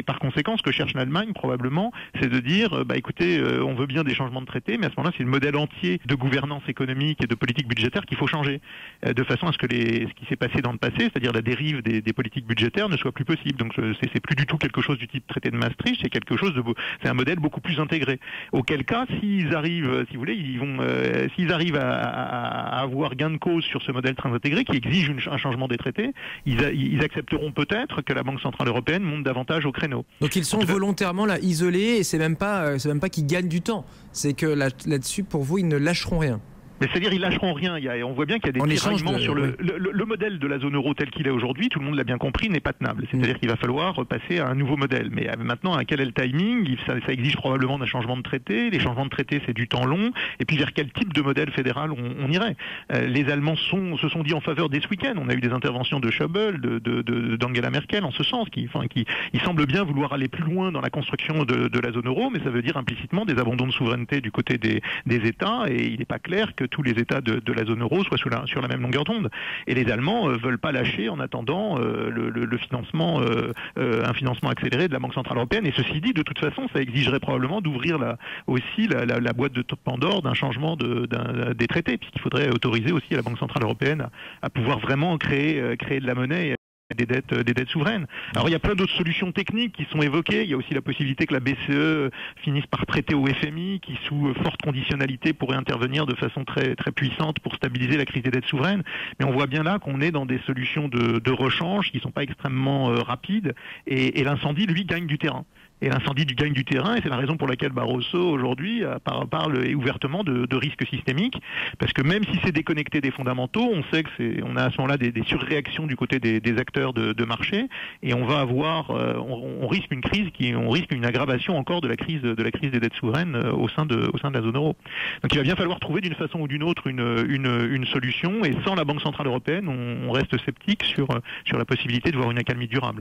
Et par conséquent, ce que cherche l'Allemagne, probablement, c'est de dire, écoutez, on veut bien des changements de traité, mais à ce moment-là, c'est le modèle entier de gouvernance économique et de politique budgétaire qu'il faut changer, de façon à ce que ce qui s'est passé dans le passé, c'est-à-dire la dérive des politiques budgétaires, ne soit plus possible. Donc c'est plus du tout quelque chose du type traité de Maastricht, c'est un modèle beaucoup plus intégré. Auquel cas, s'ils arrivent, si vous voulez, s'ils arrivent à avoir gain de cause sur ce modèle très intégré qui exige un changement des traités, ils accepteront peut-être que la Banque centrale européenne monte davantage au créneau. Donc ils sont volontairement là isolés et c'est même pas qu'ils gagnent du temps. C'est que là-dessus, pour vous, ils ne lâcheront rien. Mais c'est-à-dire ils lâcheront rien. On voit bien qu'il y a des tiraillements sur le modèle de la zone euro tel qu'il est aujourd'hui. Tout le monde l'a bien compris, n'est pas tenable. C'est-à-dire qu'il va falloir passer à un nouveau modèle. Mais maintenant, à quel est le timing? Ça exige probablement un changement de traité. Les changements de traité, c'est du temps long. Et puis vers quel type de modèle fédéral on irait? Les Allemands se sont dit en faveur dès ce week-end. On a eu des interventions de Schäuble, d'Angela Merkel en ce sens, qui semblent bien vouloir aller plus loin dans la construction de la zone euro, mais ça veut dire implicitement des abandons de souveraineté du côté des États. Et il n'est pas clair que tous les États de la zone euro soient sur la même longueur d'onde. Et les Allemands veulent pas lâcher en attendant le financement, un financement accéléré de la Banque centrale européenne. Et ceci dit, de toute façon, ça exigerait probablement d'ouvrir aussi la boîte de Pandore d'un changement des traités, puisqu'il faudrait autoriser aussi la Banque centrale européenne à pouvoir vraiment créer de la monnaie. Des dettes souveraines. Alors il y a plein d'autres solutions techniques qui sont évoquées. Il y a aussi la possibilité que la BCE finisse par prêter au FMI, qui sous forte conditionnalité pourrait intervenir de façon très très puissante pour stabiliser la crise des dettes souveraines. Mais on voit bien là qu'on est dans des solutions de rechange qui ne sont pas extrêmement rapides. Et l'incendie, lui, gagne du terrain. Et l'incendie gagne du terrain, et c'est la raison pour laquelle Barroso, aujourd'hui, parle ouvertement de risques systémiques, parce que même si c'est déconnecté des fondamentaux, on sait on a à ce moment-là des surréactions du côté des acteurs de marché, et on va avoir, on risque une crise on risque une aggravation encore de la crise des dettes souveraines au sein de la zone euro. Donc il va bien falloir trouver d'une façon ou d'une autre une solution, et sans la Banque centrale européenne, on reste sceptique sur la possibilité de voir une accalmie durable.